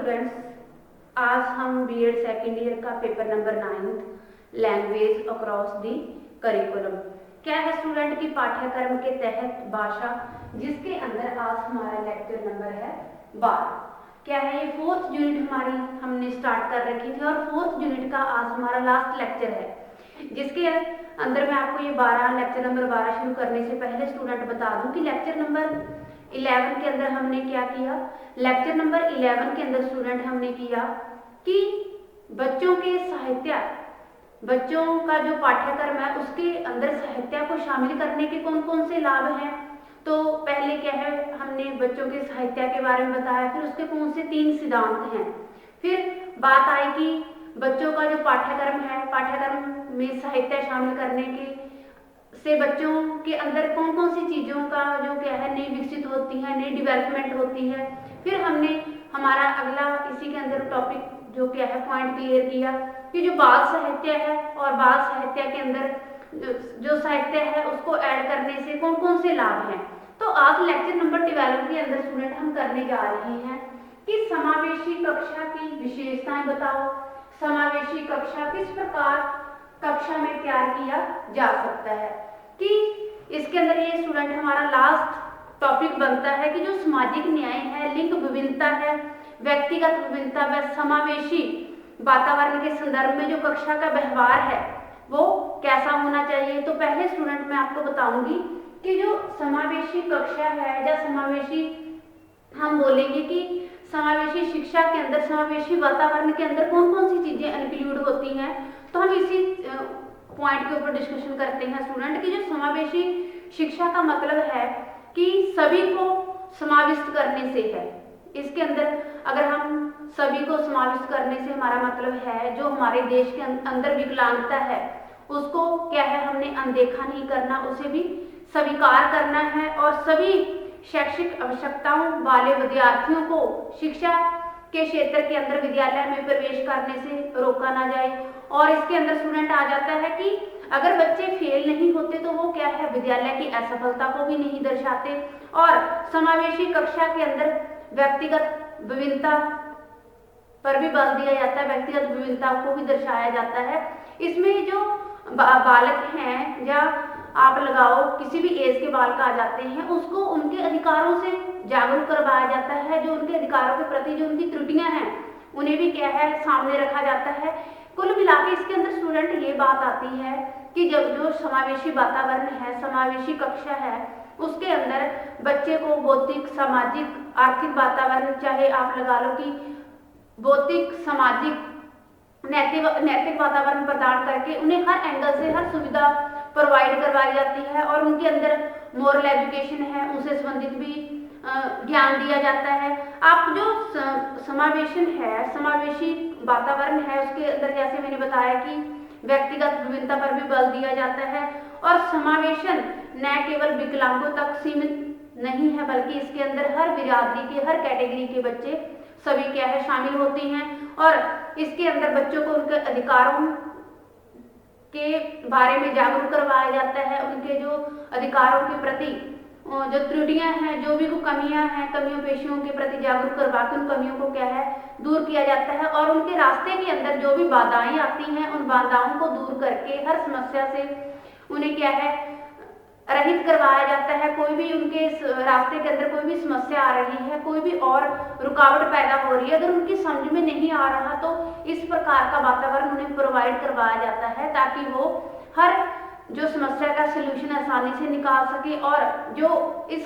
Students, आज हम BEd second year का paper number 9 language across the curriculum क्या है स्टूडेंट की पाठ्यक्रम के तहत भाषा, जिसके अंदर आज हमारा लेक्चर नंबर है 12। क्या है ये फोर्थ यूनिट हमारी हमने स्टार्ट कर रखी थी और फोर्थ यूनिट का आज हमारा लास्ट लेक्चर है, जिसके अंदर मैं आपको ये 12 लेक्चर नंबर 12 शुरू करने से पहले स्टूडेंट बता दूं कि लेक्चर नंबर 11 के अंदर हमने क्या किया। लेक्चर नंबर 11 के अंदर स्टूडेंट हमने किया कि बच्चों के साहित्य, बच्चों का जो पाठ्यक्रम है उसके अंदर साहित्य को शामिल करने के कौन कौन से लाभ हैं। तो पहले क्या है, हमने बच्चों के साहित्य के बारे में बताया, फिर उसके कौन से 3 सिद्धांत हैं। फिर बात आई कि बच्चों का जो पाठ्यक्रम है, पाठ्यक्रम में साहित्य शामिल करने के से बच्चों के अंदर कौन कौन सी चीज़ों का जो क्या है नई विकसित होती है, नई डेवलपमेंट होती है। फिर हमने हमारा अगला इसी के अंदर टॉपिक जो क्या है पॉइंट क्लियर किया कि जो बाल साहित्य है और बाल साहित्य के अंदर जो साहित्य है उसको ऐड करने से कौन कौन से लाभ हैं। तो आज लेक्चर नंबर 12 के अंदर स्टूडेंट हम करने जा रहे हैं कि समावेशी कक्षा की विशेषताएं बताओ। समावेशी कक्षा किस प्रकार कक्षा में तैयार किया जा सकता है, कि इसके अंदर ये स्टूडेंट हमारा लास्ट टॉपिक बनता है कि जो सामाजिक न्याय है, लिंग विभिन्नता है, व्यक्तिगत विभिन्नता व समावेशी वातावरण के संदर्भ में जो कक्षा का व्यवहार है वो कैसा होना चाहिए। तो पहले स्टूडेंट मैं आपको बताऊंगी कि जो समावेशी कक्षा है या समावेशी, हम बोलेंगे कि समावेशी शिक्षा के अंदर, समावेशी वातावरण के अंदर कौन कौन सी चीजें इंक्लूड होती हैं। तो हम इसी पॉइंट के ऊपर डिस्कशन करते हैं स्टूडेंट की जो समावेशी शिक्षा का मतलब है कि सभी को समाविष्ट करने से है। इसके अंदर अगर हम सभी को समाविष्ट करने से हमारा मतलब है जो हमारे देश के अंदर विकलांगता है उसको क्या है हमने अनदेखा नहीं करना, उसे भी स्वीकार करना है और सभी शैक्षिक आवश्यकताओं वाले विद्यार्थियों को शिक्षा के क्षेत्र के अंदर विद्यालय में प्रवेश करने से रोका ना जाए। और इसके अंदर स्टूडेंट आ जाता है कि अगर बच्चे फेल नहीं होते तो वो क्या है विद्यालय की असफलता को भी नहीं दर्शाते। और समावेशी कक्षा के अंदर व्यक्तिगत विभिन्नता पर भी बल दिया जाता है, व्यक्तिगत विभिन्नता को भी दर्शाया जाता है। इसमें जो बालक हैं या आप लगाओ किसी भी एज के बालक आ जाते हैं उसको उनके अधिकारों से जागरूक करवाया जाता है, जो उनके अधिकारों के प्रति जो उनकी त्रुटियां हैं उन्हें भी क्या है सामने रखा जाता है। कुल मिलाकर इसके अंदर स्टूडेंट ये बात आती है कि जब जो समावेशी वातावरण है, समावेशी कक्षा है, उसके अंदर बच्चे को भौतिक, सामाजिक, आर्थिक वातावरण, चाहे आप लगा लो कि भौतिक, सामाजिक, नैतिक वातावरण प्रदान करके उन्हें हर एंगल से हर सुविधा प्रोवाइड करवाई जाती है और उनके अंदर मोरल एजुकेशन है उनसे संबंधित भी ज्ञान दिया जाता है। आप जो समावेशन है, समावेशी वातावरण है, उसके अंदर जैसे मैंने बताया कि व्यक्तिगत विभिन्नता पर भी बल दिया जाता है और समावेशन न केवल विकलांगों तक सीमित नहीं है बल्कि इसके अंदर हर बिरादरी के, हर कैटेगरी के बच्चे सभी क्या है शामिल होते हैं और इसके अंदर बच्चों को उनके अधिकारों के बारे में जागरूक करवाया जाता है, उनके जो अधिकारों के प्रति जो त्रुटियां हैं, जो भी कमियां हैं, कमियों पेशियों के प्रति जागरूक करवा के उन कमियों को क्या है दूर किया जाता है और उनके रास्ते के अंदर जो भी बाधाएं आती हैं उन बाधाओं को दूर करके हर समस्या से उन्हें क्या है रहित करवाया जाता है। कोई भी उनके रास्ते के अंदर कोई भी समस्या आ रही है, कोई भी और रुकावट पैदा हो रही है, अगर उनकी समझ में नहीं आ रहा तो इस प्रकार का वातावरण उन्हें प्रोवाइड करवाया जाता है ताकि वो हर जो समस्या का सलूशन आसानी से निकाल सके और जो इस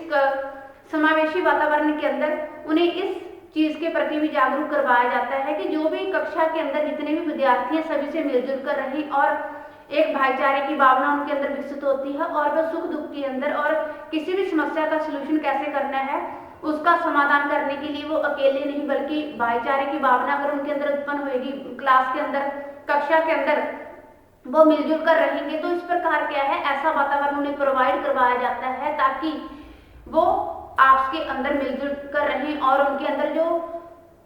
समावेशी वातावरण के अंदर उन्हें इस चीज के प्रति भी जागरूक करवाया जाता है कि जो भी कक्षा के अंदर जितने भी विद्यार्थी हैं सभी से मिलजुल कर रहें और एक भाईचारे की भावना उनके अंदर विकसित होती है और वह सुख दुख के अंदर और किसी भी समस्या का सलूशन कैसे करना है उसका समाधान करने के लिए वो अकेले नहीं बल्कि भाईचारे की भावना अगर उनके अंदर उत्पन्न होगी, क्लास के अंदर, कक्षा के अंदर वो मिलजुल कर रहेंगे तो इस प्रकार क्या है ऐसा वातावरण उन्हें प्रोवाइड करवाया जाता है ताकि वो आपस के अंदर मिलजुल कर रहें और उनके अंदर जो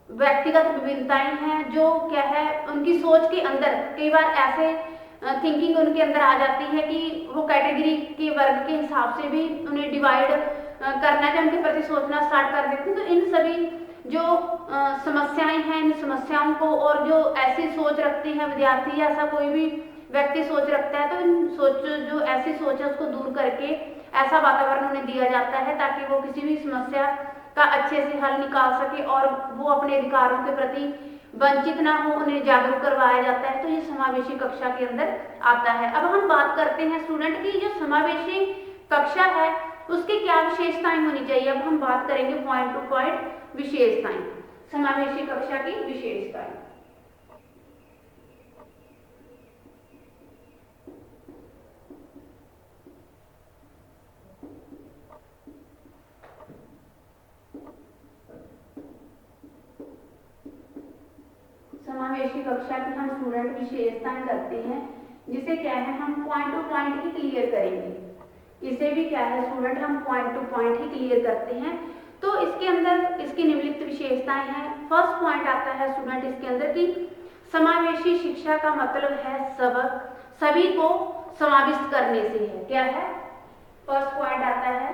व्यक्तिगत विभिन्नताएं हैं, जो क्या है उनकी सोच के अंदर कई बार ऐसे थिंकिंग उनके अंदर आ जाती है कि वो कैटेगरी के वर्ग के हिसाब से भी उन्हें डिवाइड करना चाहिए, उनके प्रति सोचना स्टार्ट कर देते हैं। तो इन सभी जो समस्याएं हैं, इन समस्याओं को, और जो ऐसी सोच रखते हैं विद्यार्थी या ऐसा कोई भी व्यक्ति सोच रखता है, तो इन सोच जो ऐसी सोच है उसको दूर करके ऐसा वातावरण उन्हें दिया जाता है ताकि वो किसी भी समस्या का अच्छे से हल निकाल सके और वो अपने अधिकारों के प्रति वंचित ना हो, उन्हें जागरूक करवाया जाता है। तो ये समावेशी कक्षा के अंदर आता है। अब हम बात करते हैं स्टूडेंट की जो समावेशी कक्षा है उसकी क्या विशेषताएं होनी चाहिए। अब हम बात करेंगे पॉइंट टू पॉइंट विशेषताएं, समावेशी कक्षा की विशेषताएं। समावेशी कक्षा की हम स्टूडेंट विशेषताएं करते हैं, जिसे क्या है हम पॉइंट टू पॉइंट ही क्लियर करेंगे। इसे भी क्या है स्टूडेंट हम पॉइंट टू पॉइंट ही क्लियर करते हैं। तो इसके अंदर इसकी निम्नलिखित विशेषताएं हैं। फर्स्ट पॉइंट आता है स्टूडेंट इसके अंदर कि समावेशी शिक्षा का मतलब है सभी को समाविष्ट करने से है। क्या है फर्स्ट पॉइंट आता है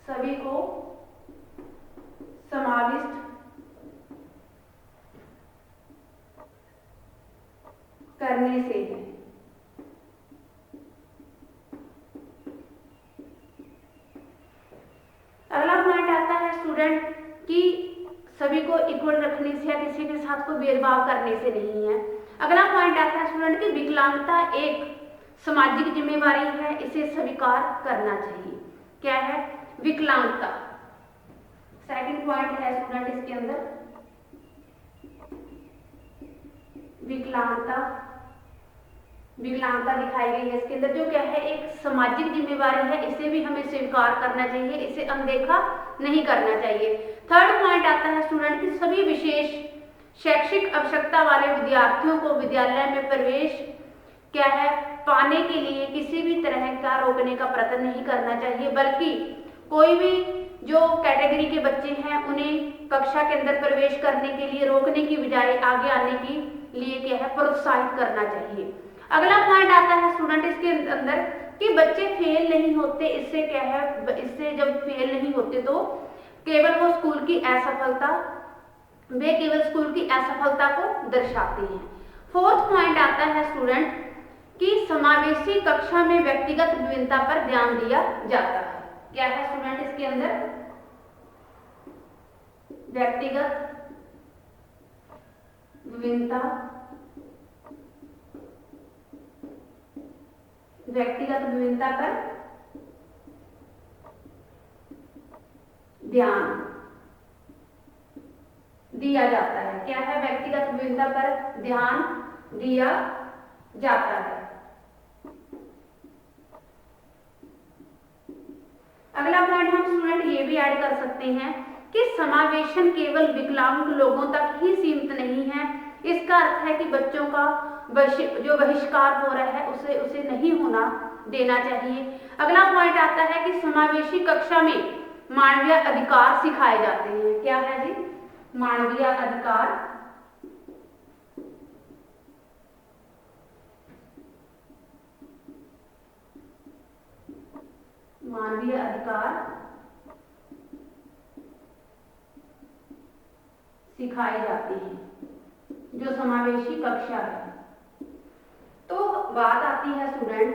सभी को समाविष्ट करने से है। अगला पॉइंट आता है स्टूडेंट कि सभी को इक्वल रखने से या किसी के साथ कोई भेदभाव करने से नहीं है। अगला पॉइंट आता है स्टूडेंट की विकलांगता एक सामाजिक जिम्मेवारी है, इसे स्वीकार करना चाहिए। क्या है विकलांगता। सेकंड पॉइंट है स्टूडेंट इसके अंदर विकलांगता दिखाई गई है। इसके अंदर जो क्या है एक सामाजिक जिम्मेवारी है, इसे भी हमें स्वीकार करना चाहिए, इसे अनदेखा नहीं करना चाहिए। थर्ड पॉइंट आता है स्टूडेंट की सभी विशेष शैक्षिक आवश्यकता वाले विद्यार्थियों को विद्यालय में प्रवेश क्या है पाने के लिए किसी भी तरह का रोकने का प्रयत्न नहीं करना चाहिए, बल्कि कोई भी जो कैटेगरी के बच्चे हैं उन्हें कक्षा के अंदर प्रवेश करने के लिए रोकने की बजाय आगे आने के लिए क्या है प्रोत्साहित करना चाहिए। अगला पॉइंट आता है स्टूडेंट इसके अंदर कि बच्चे फेल नहीं होते। इससे क्या है इससे जब फेल नहीं होते तो केवल वो वे केवल स्कूल की असफलता को दर्शाते हैं। फोर्थ पॉइंट आता है स्टूडेंट कि समावेशी कक्षा में व्यक्तिगत विभिन्नता पर ध्यान दिया जाता है। क्या है स्टूडेंट इसके अंदर व्यक्तिगत विभिन्नता पर ध्यान दिया जाता है। क्या है व्यक्तिगत विभिन्नता पर ध्यान दिया जाता है। अगला पॉइंट हम स्टूडेंट ये भी ऐड कर सकते हैं कि समावेशन केवल विकलांग लोगों तक ही सीमित नहीं है। इसका अर्थ है कि बच्चों का जो बहिष्कार हो रहा है उसे नहीं होना देना चाहिए। अगला पॉइंट आता है कि समावेशी कक्षा में मानवीय अधिकार सिखाए जाते हैं। क्या है जी मानवीय अधिकार सिखाए जाते हैं जो समावेशी कक्षा है। तो बात आती है स्टूडेंट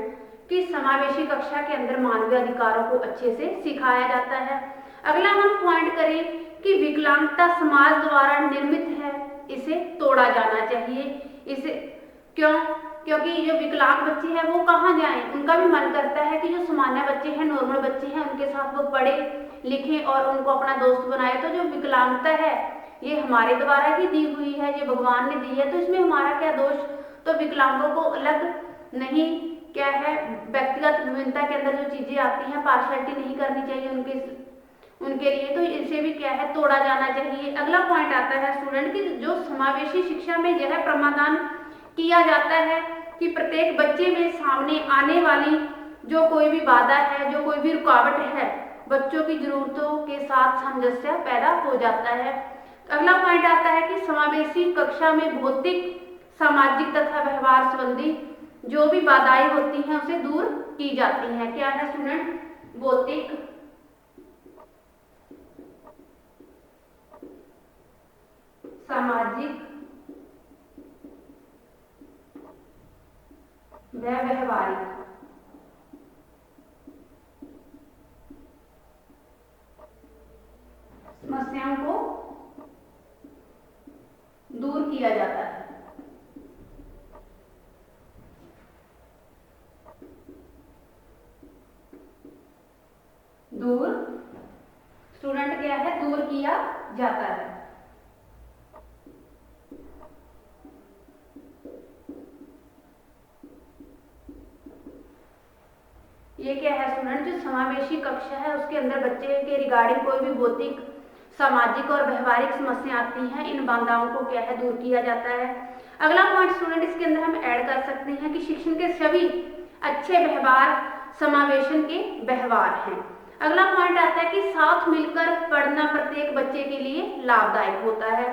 कि समावेशी कक्षा के अंदर मानवीय अधिकारों को अच्छे से सिखाया जाता है। अगला हम पॉइंट करें कि विकलांगता समाज द्वारा निर्मित है, इसे तोड़ा जाना चाहिए। इसे क्योंकि जो विकलांग बच्चे हैं वो कहाँ जाएं, उनका भी मन करता है कि जो सामान्य बच्चे हैं नॉर्मल बच्चे हैं उनके साथ वो पढ़े लिखें और उनको अपना दोस्त बनाए। तो जो विकलांगता है ये हमारे द्वारा ही दी हुई है, ये भगवान ने दी है, तो इसमें हमारा क्या दोष। तो विकलांगों को अलग नहीं क्या है व्यक्तिगत विभिन्नता के अंदर जो चीजें आती हैं पार्शियलिटी नहीं करनी चाहिए उनके लिए, तो इसे भी क्या है तोड़ा जाना चाहिए। अगला पॉइंट आता है स्टूडेंट की जो समावेशी शिक्षा में यह प्रावधान किया जाता है कि प्रत्येक बच्चे में सामने आने वाली जो कोई भी बाधा है, जो कोई भी रुकावट है, बच्चों की जरूरतों के साथ सामंजस्य पैदा हो जाता है। अगला पॉइंट आता है कि समावेशी कक्षा में भौतिक सामाजिक तथा व्यवहार संबंधी जो भी बाधाएं होती हैं उसे दूर की जाती हैं। क्या है स्टूडेंट भौतिक सामाजिक व व्यवहारिक समस्याओं को दूर किया जाता है। दूर स्टूडेंट क्या है, दूर किया जाता है। ये क्या है स्टूडेंट, जो समावेशी कक्षा है उसके अंदर बच्चे के रिगार्डिंग कोई भी भौतिक, सामाजिक और व्यवहारिक समस्या आती हैं, इन बाधाओं को क्या है, दूर किया जाता है। अगला पॉइंट स्टूडेंट इसके अंदर हम ऐड कर सकते हैं कि शिक्षण के सभी अच्छे व्यवहार समावेशन के व्यवहार हैं। अगला पॉइंट आता है कि साथ मिलकर पढ़ना प्रत्येक बच्चे के लिए लाभदायक होता है।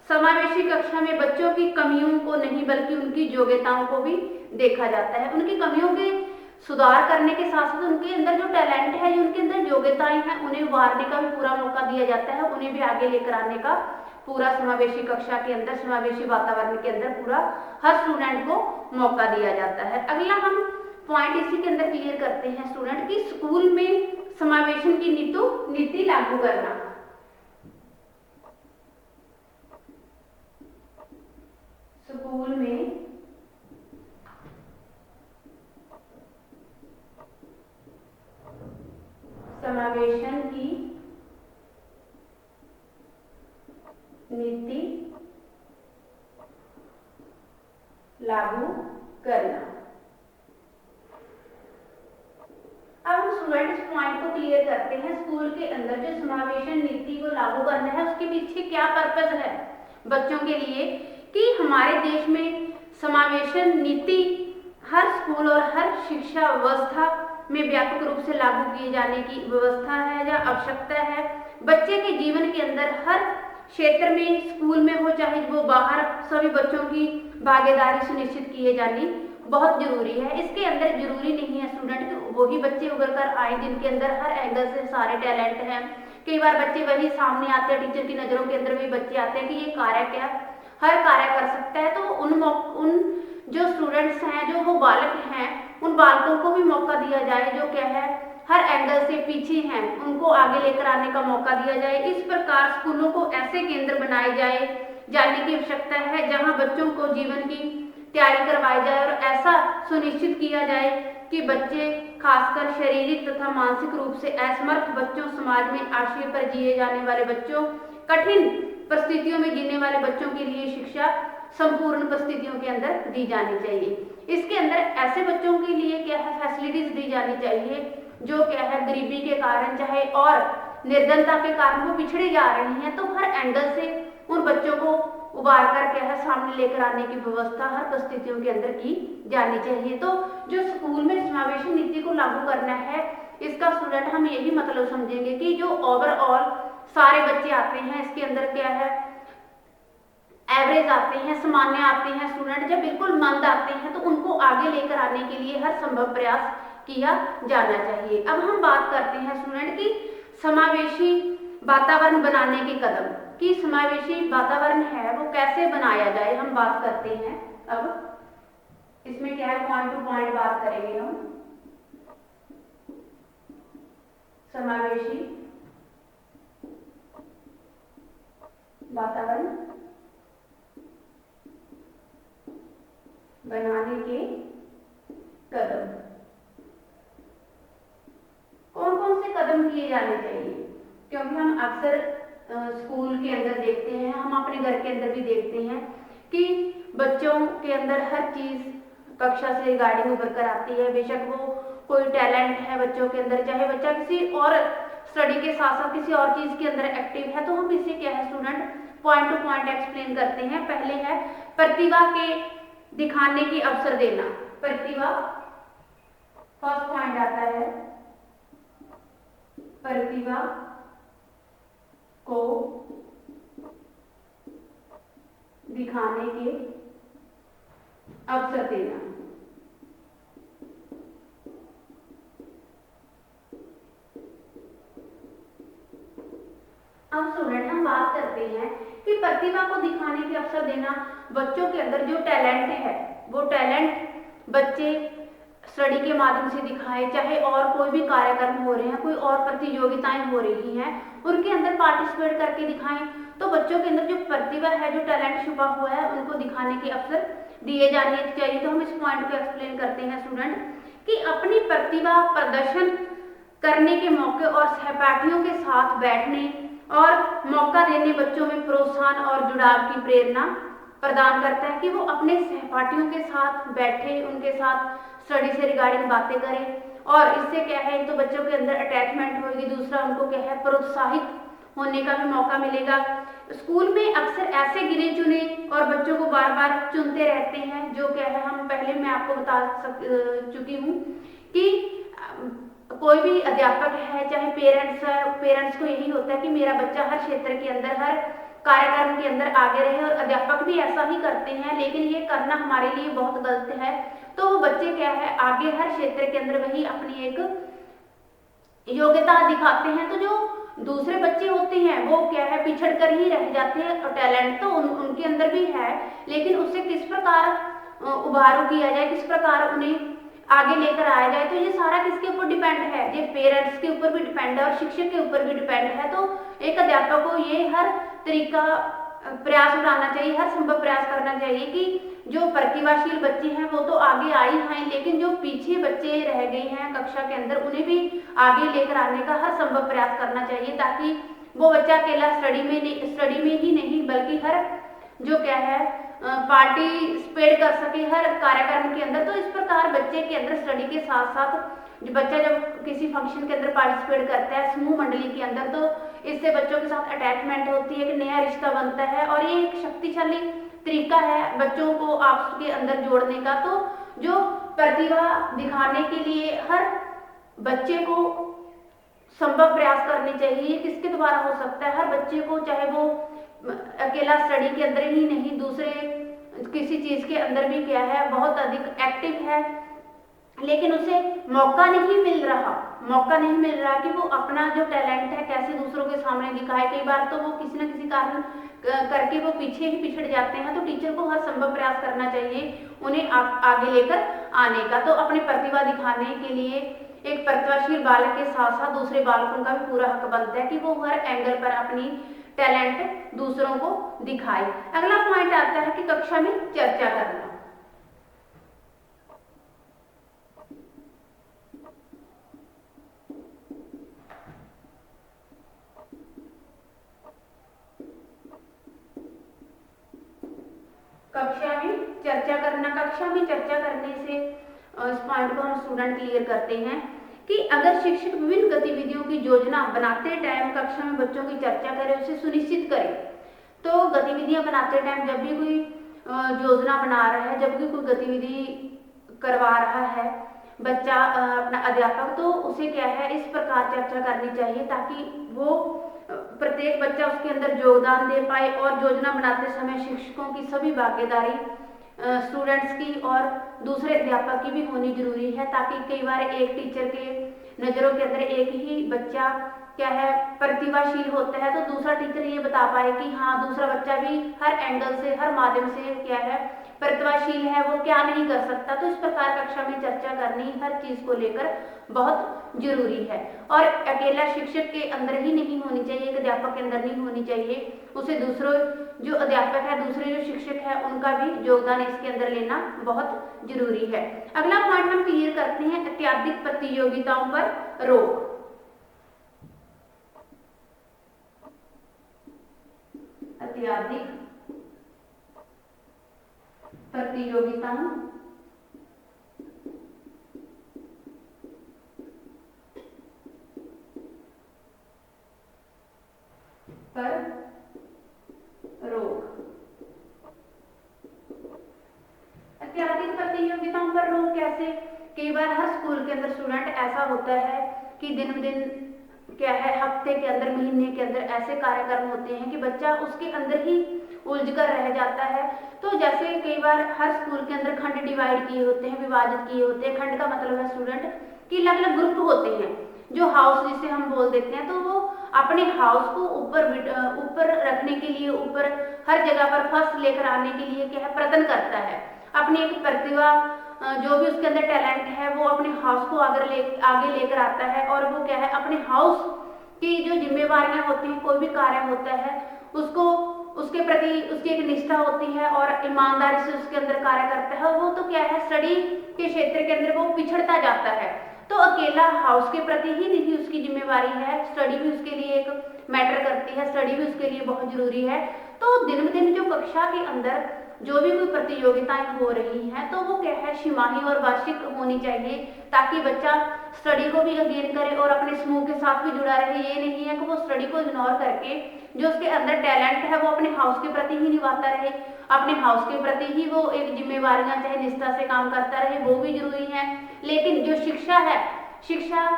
समावेशी कक्षा में बच्चों की कमियों को नहीं बल्कि उनकी योग्यताओं को भी देखा जाता है। उनकी कमियों के सुधार करने के साथ साथ उनके अंदर जो टैलेंट है, जो उनके अंदर योग्यताएं हैं, उन्हें उभारने का भी पूरा मौका दिया जाता है, उन्हें भी आगे लेकर आने का पूरा समावेशी कक्षा के अंदर, समावेशी वातावरण के अंदर पूरा हर स्टूडेंट को मौका दिया जाता है। अगला हम पॉइंट इसी के अंदर क्लियर करते हैं स्टूडेंट की स्कूल में समावेशन की नीति लागू करना। स्कूल में समावेशन की नीति लागू करना। अब हम स्टूडेंट इस पॉइंट को क्लियर करते हैं, स्कूल के अंदर जो समावेशन नीति को लागू करना है उसके पीछे क्या पर्पस है बच्चों के लिए, कि हमारे देश में समावेशन नीति हर स्कूल और हर शिक्षा व्यवस्था में व्यापक रूप से लागू किए जाने की व्यवस्था है या आवश्यकता है। बच्चे के जीवन के अंदर हर क्षेत्र में, स्कूल में हो चाहे वो बाहर, सभी बच्चों की भागीदारी सुनिश्चित किए जानी बहुत जरूरी है। इसके अंदर जरूरी नहीं है स्टूडेंट कि वही बच्चे उभर कर आए जिनके अंदर हर एंगल से सारे टैलेंट हैं। कई बार बच्चे वही सामने आते हैं, टीचर की नजरों के अंदर भी बच्चे आते हैं कि ये कार्य क्या हर कार्य कर सकता है, तो उन जो स्टूडेंट्स हैं, जो वो बालक हैं, उन बालकों को भी मौका दिया जाए जो क्या है हर एंगल से पीछे हैं, उनको आगे लेकर आने का मौका दिया जाए। इस प्रकार स्कूलों को ऐसे केंद्र बनाए जाने की आवश्यकता है जहां बच्चों को जीवन की तैयारी करवाई जाए और ऐसा सुनिश्चित किया जाए कि बच्चे, खासकर शारीरिक तथा मानसिक रूप से असमर्थ बच्चों, समाज में आश्रय पर जिए जाने वाले बच्चों, कठिन परिस्थितियों में जीने वाले बच्चों के लिए शिक्षा संपूर्ण परिस्थितियों के अंदर दी जानी चाहिए। इसके अंदर ऐसे बच्चों के लिए क्या है फैसिलिटीज दी जानी चाहिए जो क्या है गरीबी के कारण चाहे और निर्धनता के कारण वो पिछड़े जा रहे हैं, तो हर एंगल से उन बच्चों को उबार कर क्या है सामने लेकर आने की व्यवस्था हर परिस्थितियों के अंदर की जानी चाहिए। तो जो स्कूल में समावेशन नीति को लागू करना है, इसका स्टूडेंट हम यही मतलब समझेंगे कि जो ओवरऑल सारे बच्चे आते हैं, इसके अंदर क्या है एवरेज आते हैं, सामान्य आते हैं स्टूडेंट, जब बिल्कुल मंद आते हैं तो उनको आगे लेकर आने के लिए हर संभव प्रयास किया जाना चाहिए। अब हम बात करते हैं स्टूडेंट की समावेशी वातावरण बनाने के कदम, कि समावेशी वातावरण है वो कैसे बनाया जाए, हम बात करते हैं। अब इसमें क्या है पॉइंट टू पॉइंट बात करेंगे हम। समावेशी वातावरण बनाने के कदम, कौन कौन से कदम किए जाने चाहिए, क्योंकि हम अक्सर स्कूल के अंदर देखते हैं, हम अपने घर के अंदर भी देखते हैं कि बच्चों के अंदर हर चीज कक्षा से रिगार्डिंग उभर कर आती है। बेशक वो कोई टैलेंट है बच्चों के अंदर, चाहे बच्चा किसी और स्टडी के साथ साथ किसी और चीज के अंदर एक्टिव है, तो हम इसे क्या है student point two point explain करते हैं। पहले है प्रतिभा के दिखाने की अवसर देना। प्रतिभा फर्स्ट पॉइंट आता है, प्रतिभा को दिखाने के अवसर देना। अब स्टूडेंट हम बात करते करते हैं कि प्रतिभा को दिखाने के अवसर देना, बच्चों के अंदर जो टैलेंट है वो टैलेंट बच्चे स्टडी के माध्यम से दिखाएं, चाहे और कोई भी कार्यक्रम हो रहे हैं, कोई और प्रतियोगिताएं हो रही हैं, उनके अंदर पार्टिसिपेट करके दिखाएं। तो बच्चों के अंदर जो प्रतिभा है, जो टैलेंट छुपा हुआ है, उनको दिखाने के अवसर दिए जाने चाहिए। तो हम इस पॉइंट को एक्सप्लेन करते हैं स्टूडेंट कि अपनी प्रतिभा प्रदर्शन करने के मौके और सहपाठियों के साथ बैठने और मौका देने बच्चों में प्रोत्साहन और जुड़ाव की प्रेरणा प्रदान करता है कि वो अपने सहपाठियों के साथ बैठे, उनके साथ स्टडी से रिगार्डिंग बातें करें। और इससे क्या है, एक तो बच्चों के अंदर अटैचमेंट होगी, दूसरा उनको क्या है प्रोत्साहित होने का भी मौका मिलेगा। स्कूल में अक्सर ऐसे गिने चुने और बच्चों को बार बार चुनते रहते हैं, जो क्या है हम पहले मैं आपको बता चुकी हूँ कि कोई भी अध्यापक है, चाहे पेरेंट्स है, पेरेंट्स को यही होता है कि मेरा बच्चा हर क्षेत्र के अंदर, हर कार्यक्रम के अंदर आगे रहे, और अध्यापक भी ऐसा ही करते हैं, लेकिन ये करना हमारे लिए बहुत गलत है। तो वो बच्चे क्या है आगे हर क्षेत्र के अंदर वही अपनी एक योग्यता दिखाते हैं। तो जो दूसरे बच्चे होते हैं वो क्या है पिछड़ कर ही रह जाते हैं, और टैलेंट तो उनके अंदर भी है, लेकिन उससे किस प्रकार उभारू किया जाए, किस प्रकार उन्हें आगे लेकर आया जाए, तो ये सारा किसके ऊपर डिपेंड है, ये पेरेंट्स के ऊपर भी डिपेंड है और शिक्षक के ऊपर भी डिपेंड है। तो एक अध्यापक को ये हर तरीका प्रयास उठाना चाहिए, हर संभव प्रयास करना चाहिए कि जो प्रतिभाशील बच्चे हैं वो तो आगे आए हैं, लेकिन जो पीछे बच्चे रह गए हैं कक्षा के अंदर, उन्हें भी आगे लेकर आने का हर संभव प्रयास करना चाहिए, ताकि वो बच्चा अकेला स्टडी में ही नहीं बल्कि हर जो क्या है पार्टिसिपेट कर सके हर कार्यक्रम के अंदर। तो इस प्रकार बच्चे के अंदर स्टडी के साथ साथ जो बच्चा जब किसी फंक्शन के अंदर पार्टिसिपेट करता है समूह मंडली के अंदर, तो इससे बच्चों के साथ अटैचमेंट होती है, एक नया रिश्ता बनता है, और ये एक शक्तिशाली तरीका है बच्चों को आपस के अंदर जोड़ने का। तो जो प्रतिभा दिखाने के लिए हर बच्चे को संभव प्रयास करने चाहिए। किसके द्वारा हो सकता है, हर बच्चे को, चाहे वो अकेला स्टडी के अंदर ही नहीं, दूसरे किसी चीज के अंदर भी क्या है बहुत अधिक एक्टिव है, लेकिन उसे मौका नहीं मिल रहा कि वो अपना जो टैलेंट है कैसे दूसरों के सामने दिखाए। कई बार तो वो किसी न किसी कारण करके वो पीछे ही पिछड़ जाते हैं। तो टीचर को हर संभव प्रयास करना चाहिए उन्हें आगे लेकर आने का। तो अपनी प्रतिभा दिखाने के लिए एक प्रतिभाशील बालक के साथ साथ दूसरे बालकों का भी पूरा हक बनता है कि वो हर एंगल पर अपनी टैलेंट दूसरों को दिखाए। अगला पॉइंट आता है कि कक्षा में चर्चा करना। कक्षा में चर्चा करने से इस पॉइंट को हम स्टूडेंट क्लियर करते हैं कि अगर शिक्षक विभिन्न गतिविधियों की योजना बनाते टाइम कक्षा में बच्चों की चर्चा करे, उसे सुनिश्चित करे। तो गतिविधियां बनाते टाइम जब भी कोई योजना बना रहा है, जब भी कोई गतिविधि करवा रहा है बच्चा अपना अध्यापक, तो उसे क्या है इस प्रकार चर्चा करनी चाहिए ताकि वो प्रत्येक बच्चा उसके अंदर योगदान दे पाए। और योजना बनाते समय शिक्षकों की सभी भागीदारी स्टूडेंट्स की और दूसरे अध्यापक की भी होनी जरूरी है, ताकि कई बार एक टीचर के नज़रों के अंदर एक ही बच्चा क्या है प्रतिभाशील होता है, तो दूसरा टीचर ये बता पाए कि हाँ दूसरा बच्चा भी हर एंगल से, हर माध्यम से क्या है प्रतिभाशील है, वो क्या नहीं कर सकता। तो इस प्रकार कक्षा में चर्चा करनी हर चीज को लेकर बहुत जरूरी है। और अकेला शिक्षक के अंदर ही नहीं होनी चाहिए, एक अध्यापक के अंदर नहीं होनी चाहिए, उसे दूसरों जो अध्यापक है, दूसरे जो शिक्षक है, उनका भी योगदान इसके अंदर लेना बहुत जरूरी है। अगला पॉइंट हम क्लियर करते हैं, अत्यधिक प्रतियोगिताओं पर रोक। अत्यधिक प्रतियोगिताओं पर रोक। अत्यधिक प्रतियोगिताओं पर रोक कैसे? कई बार हर स्कूल के अंदर स्टूडेंट ऐसा होता है कि दिन दिन क्या है हफ्ते के अंदर, महीने के अंदर ऐसे कार्यक्रम होते हैं कि बच्चा उसके अंदर ही उलझ कर रह जाता है। तो जैसे कई बार हर स्कूल के अंदर खंड डिवाइड किए होते हैं, विभाजित किए होते हैं। खंड का मतलब है स्टूडेंट कि अलग अलग ग्रुप होते हैं, जो हाउस जिसे हम बोल देते हैं। तो वो अपने हाउस को ऊपर रखने रखने के लिए, ऊपर हर जगह पर फर्स्ट लेकर आने के लिए क्या है, प्रयत्न करता है। अपनी एक प्रतिभा, जो भी उसके अंदर टैलेंट है, वो अपने हाउस को आगे लेकर आता है, और वो क्या है, अपने हाउस की जो जिम्मेवारियां होती हैं, कोई भी कार्य होता है, उसको उसके प्रति उसकी एक निष्ठा होती है और ईमानदारी से उसके अंदर कार्य करता है। वो तो क्या है, स्टडी के क्षेत्र के अंदर वो पिछड़ता जाता है। तो अकेला हाउस के प्रति ही नहीं उसकी जिम्मेवारी है, स्टडी भी उसके लिए एक मैटर करती है, स्टडी भी उसके लिए बहुत जरूरी है। तो दिन ब दिन जो कक्षा के अंदर जो भी कोई प्रतियोगिताएं हो रही हैं, तो वो क्या है, छिमाही और वार्षिक होनी चाहिए, ताकि बच्चा स्टडी को भी गेन करे और अपने समूह के साथ भी जुड़ा रहे। ये नहीं है कि वो स्टडी को इग्नोर करके जो उसके अंदर टैलेंट है वो अपने हाउस के प्रति ही निभाता रहे, अपने हाउस के प्रति ही वो एक जिम्मेवारियां चाहे निष्ठा से काम करता रहे, वो भी जरूरी है। लेकिन जो शिक्षा है, शिक्षा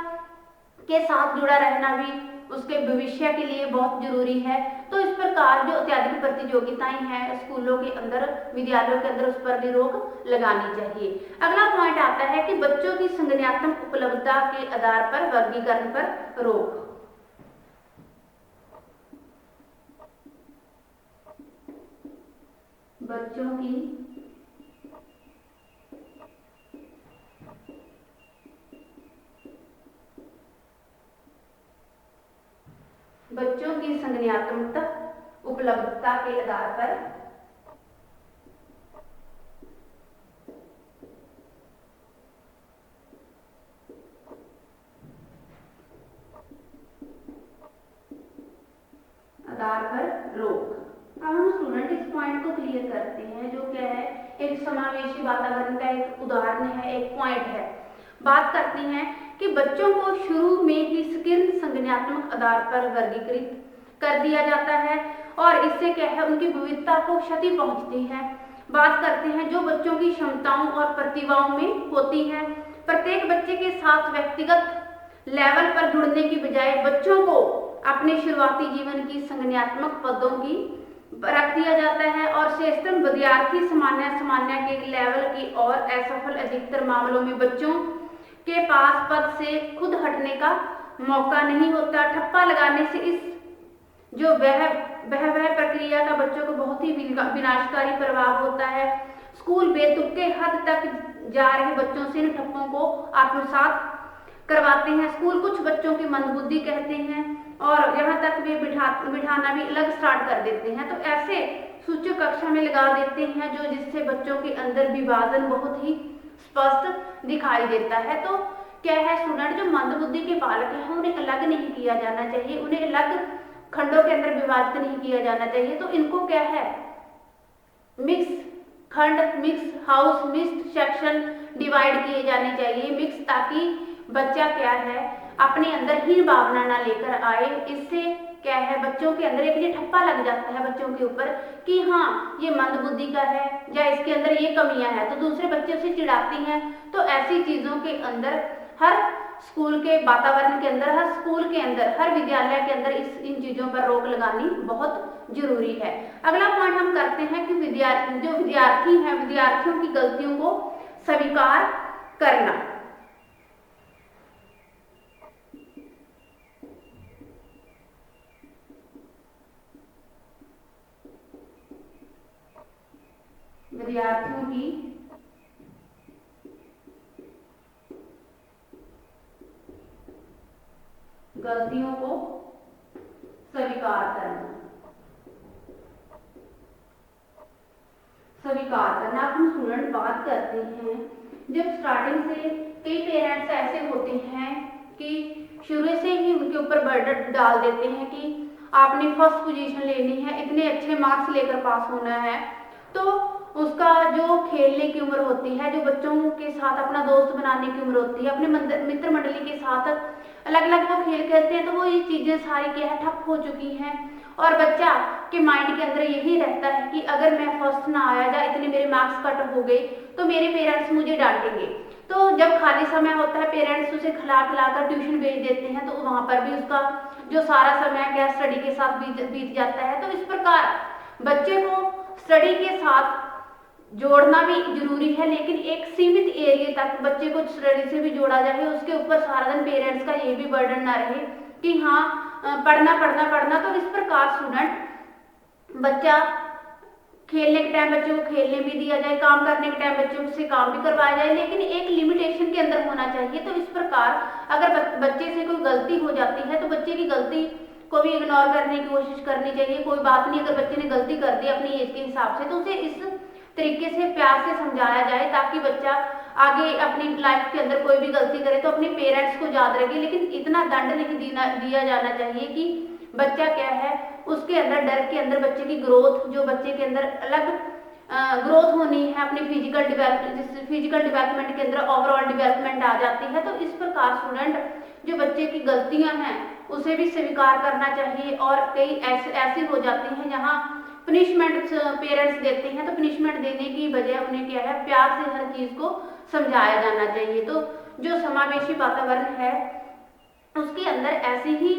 के साथ जुड़ा रहना भी उसके भविष्य के लिए बहुत जरूरी है। तो इस प्रकार जो अत्याधिक प्रतियोगिताएं हैं स्कूलों के अंदर, विद्यालयों के अंदर, उस पर भी रोक लगानी चाहिए। अगला पॉइंट आता है कि बच्चों की संज्ञानात्मक उपलब्धता के आधार पर वर्गीकरण पर रोक। बच्चों की संज्ञानात्मक उपलब्धता के आधार पर रोक। अब हम स्टूडेंट इस पॉइंट को क्लियर करते हैं, जो क्या है, एक समावेशी वातावरण का एक उदाहरण है, एक पॉइंट है। बात करते हैं कि बच्चों को शुरू में ही संकीर्ण संज्ञानात्मक आधार पर वर्गीकृत कर दिया जाता है और इससे क्या है, उनकी विविधता को क्षति पहुंचती है। बात करते हैं जो बच्चों की क्षमताओं और प्रतिभाओं में होती है। प्रत्येक बच्चे के साथ व्यक्तिगत लेवल पर जुड़ने की बजाय बच्चों को अपने शुरुआती जीवन की संज्ञानात्मक पदों की रख दिया जाता है और श्रेष्ठतम विद्यार्थी सामान्य के लेवल की और असफल अधिकतर मामलों में बच्चों के पास पद से खुद हटने का मौका नहीं होता। ठप्पा लगाने से इस जो वह प्रक्रिया का बच्चों को बहुत ही विनाशकारी प्रभाव होता है। स्कूल बेतुके हद तक जा रहे बच्चों से इन ठप्पों को आत्मसात करवाते हैं। स्कूल कुछ बच्चों की मंदबुद्धि कहते हैं और यहाँ तक वे बिठाना भी अलग स्टार्ट कर देते हैं। तो ऐसे सूचक कक्षा में लगा देते हैं जो जिससे बच्चों के अंदर विभाजन बहुत ही स्पष्ट दिखाई देता है। तो क्या है, स्टूडेंट जो मंदबुद्धि के बालक हैं उन्हें अलग नहीं किया जाना चाहिए, उन्हें अलग खंडों के अंदर विभाजित नहीं किया जाना चाहिए। तो इनको क्या है, मिक्स खंड, mix house, mix section divide किए जाने चाहिए, मिक्स, ताकि बच्चा क्या है अपने अंदर हीन भावना ना लेकर आए। इससे क्या है, बच्चों के अंदर एक ये ठप्पा लग जाता है बच्चों के ऊपर कि हाँ ये मंदबुद्धि का है या इसके अंदर ये कमियां हैं, तो दूसरे बच्चे उसे चिढ़ाती हैं। तो ऐसी चीजों के अंदर हर स्कूल के वातावरण के अंदर, हर स्कूल के अंदर, हर विद्यालय के अंदर इन चीजों पर रोक लगानी बहुत जरूरी है। अगला पॉइंट हम करते हैं कि जो विद्यार्थी हैं, विद्यार्थियों की गलतियों को स्वीकार करना। विद्यार्थियों की गलतियों को स्वीकार करना। हम स्टूडेंट बात करते हैं, जब स्टार्टिंग से कई पेरेंट्स ऐसे होते हैं कि शुरू से ही उनके ऊपर बर्डन डाल देते हैं कि आपने फर्स्ट पोजीशन लेनी है, इतने अच्छे मार्क्स लेकर पास होना है। तो उसका जो खेलने की उम्र होती है, जो बच्चों के साथ अपना दोस्त बनाने की उम्र होती है, अपने मित्र मंडली के साथ अलग अलग वो खेल खेलते हैं, तो वो ये चीजें सारी क्या है, ठप हो चुकी हैं। और बच्चा के माइंड के अंदर यही रहता है कि अगर मैं फर्स्ट ना आया या इतने मेरे मार्क्स कट हो गए तो मेरे पेरेंट्स मुझे डांटेंगे। तो जब खाली समय होता है पेरेंट्स उसे खिला कर ट्यूशन भेज देते हैं, तो वहां पर भी उसका जो सारा समय क्या स्टडी के साथ बीत जाता है। तो इस प्रकार बच्चे को स्टडी के साथ जोड़ना भी जरूरी है, लेकिन एक सीमित एरिया तक बच्चे को स्टडी से भी जोड़ा जाए। उसके ऊपर सारा दिन पेरेंट्स का ये भी बर्डन ना रहे कि हाँ पढ़ना। तो इस प्रकार स्टूडेंट बच्चा खेलने के टाइम बच्चों को खेलने भी दिया जाए, काम करने के टाइम बच्चों से काम भी करवाया जाए, लेकिन एक लिमिटेशन के अंदर होना चाहिए। तो इस प्रकार अगर बच्चे से कोई गलती हो जाती है तो बच्चे की गलती को भी इग्नोर करने की कोशिश करनी चाहिए। कोई बात नहीं, अगर बच्चे ने गलती कर दी अपनी एज के हिसाब से तो उसे इस तरीके से प्यार से समझाया जाए ताकि बच्चा आगे अपनी लाइफ के अंदर कोई भी गलती करे तो अपने पेरेंट्स को याद रखे, लेकिन इतना दंड नहीं दिया जाना चाहिए कि बच्चा क्या है उसके अंदर डर के अंदर बच्चे की ग्रोथ, जो बच्चे के अंदर अलग ग्रोथ होनी है अपनी फिजिकल डेवलपमेंट के अंदर ओवरऑल डेवलपमेंट आ जाती है। तो इस प्रकार स्टूडेंट जो बच्चे की गलतियां हैं उसे भी स्वीकार करना चाहिए। और कई ऐसी हो जाती हैं जहाँ पनिशमेंट पेरेंट्स देते हैं, तो पनिशमेंट देने की बजाय उन्हें क्या है प्यार से हर चीज को समझाया जाना चाहिए। तो जो समावेशी वातावरण है उसके अंदर ऐसी ही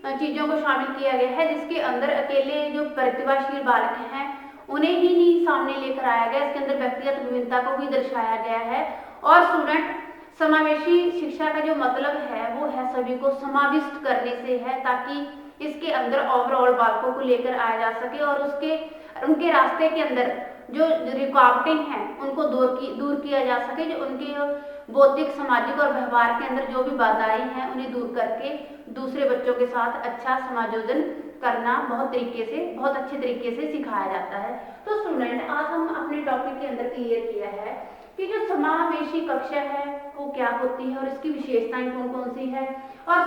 चीजों को शामिल किया गया है जिसके अंदर अकेले जो प्रतिभाशील बालक हैं उन्हें ही नहीं सामने लेकर आया गया, इसके अंदर व्यक्तिगत विभिन्नता को भी दर्शाया गया है। और स्टूडेंट समावेशी शिक्षा का जो मतलब है वो है सभी को समाविष्ट करने से है, ताकि इसके अंदर ओवरऑल बालकों को लेकर आया जा सके और उनके रास्ते के अंदर जो रुकावटें हैं उनको दूर किया जा सके, जो उनके बौद्धिक सामाजिक और व्यवहार के अंदर जो भी बाधाएं हैं उन्हें दूर करके दूसरे बच्चों के साथ अच्छा समायोजन करना बहुत अच्छे तरीके से सिखाया जाता है। तो स्टूडेंट आज हम अपने टॉपिक के अंदर क्लियर किया है कि जो समावेशी कक्षा है वो क्या होती है और इसकी विशेषताएं कौन कौन सी है, और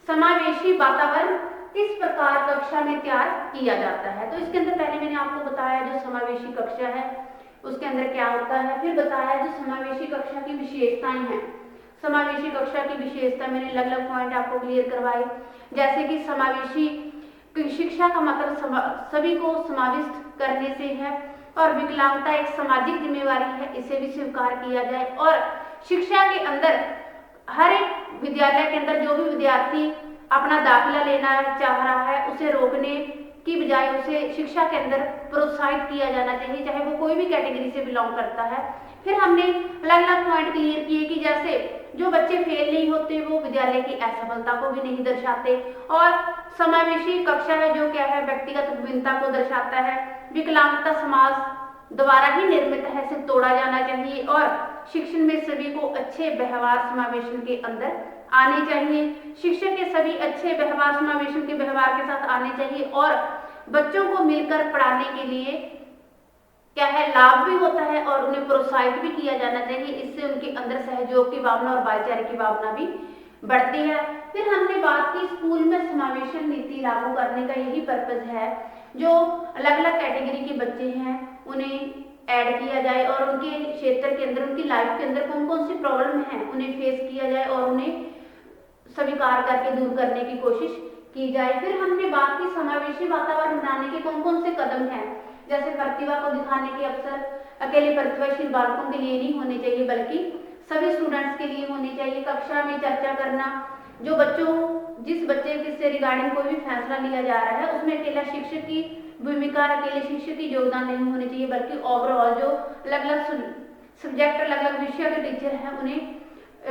समावेशी वातावरण किस प्रकार कक्षा में तैयार किया जाता है। तो इसके अंदर पहले मैंने आपको बताया जो समावेशी कक्षा है उसके अंदर क्या होता है, फिर बताया जो समावेशी कक्षा की विशेषताएं हैं। समावेशी कक्षा की विशेषता मैंने अलग अलग पॉइंट आपको क्लियर करवाए, जैसे कि समावेशी शिक्षा का मतलब सभी को समाविष्ट करने से है, और विकलांगता एक सामाजिक जिम्मेवारी है, इसे भी स्वीकार किया जाए। और शिक्षा के अंदर हर एक विद्यालय के अंदर जो भी विद्यार्थी अपना दाखिला लेना चाह रहा है उसे रोकने की बजाय उसे शिक्षा के अंदर प्रोत्साहित किया जाना चाहिए, चाहे वो कोई भी कैटेगरी से बिलोंग करता है। फिर हमने अलग अलग पॉइंट क्लियर किए कि जैसे जो बच्चे फेल नहीं होते वो विद्यालय की असफलता को भी नहीं दर्शाते, और समावेशी कक्षा है जो क्या है व्यक्तिगत विभिन्नता को दर्शाता है। विकलांगता समाज द्वारा ही निर्मित है, सिर्फ तोड़ा जाना चाहिए। और शिक्षण में सभी को अच्छे व्यवहार समावेशन के अंदर आने चाहिए, शिक्षक के सभी अच्छे व्यवहार समावेशन के व्यवहार के साथ आने चाहिए, और बच्चों को मिलकर पढ़ाने के लिए क्या है लाभ भी होता है और उन्हें प्रोत्साहित भी किया जाना चाहिए। इससे उनके अंदर सहयोग की भावना और भाईचारे की भावना भी बढ़ती है। फिर हमने बात की स्कूल में समावेशन नीति लागू करने का यही पर्पज है, जो अलग अलग कैटेगरी के बच्चे हैं उन्हें ऐड किया जाए और उनके क्षेत्र के अंदर उनकी लाइफ के अंदर कौन कौन सी प्रॉब्लम है उन्हें फेस किया जाए और उन्हें स्वीकार करके दूर करने की कोशिश की जाए। फिर हमने बात की समावेशी वातावरण बनाने के कौन कौन से कदम हैं, जैसे प्रतिभा को दिखाने के अवसर अकेले प्रतिभाशील बालकों के लिए नहीं होने चाहिए बल्कि सभी स्टूडेंट्स के लिए होने चाहिए। कक्षा में चर्चा करना, जो जिस बच्चे से रिगार्डिंग कोई भी फैसला लिया जा रहा है उसमें अकेला शिक्षक की भूमिका, अकेले शिक्षक की योगदान नहीं होने चाहिए, बल्कि ओवरऑल जो अलग अलग सब्जेक्ट अलग अलग विषय के टीचर हैं उन्हें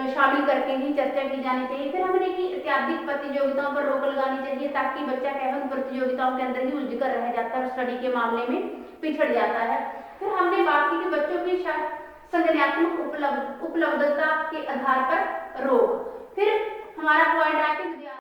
शामिल करके ही चर्चा की जानी चाहिए। फिर हमने की अत्याधिक प्रतियोगिताओं पर रोक लगानी चाहिए ताकि बच्चा केवल प्रतियोगिताओं के अंदर ही उलझ कर रह जाता है और स्टडी के मामले में पिछड़ जाता है। फिर हमने बात की कि बच्चों की संज्ञानात्मक उपलब्धता के आधार पर रोक। फिर हमारा पॉइंट है कि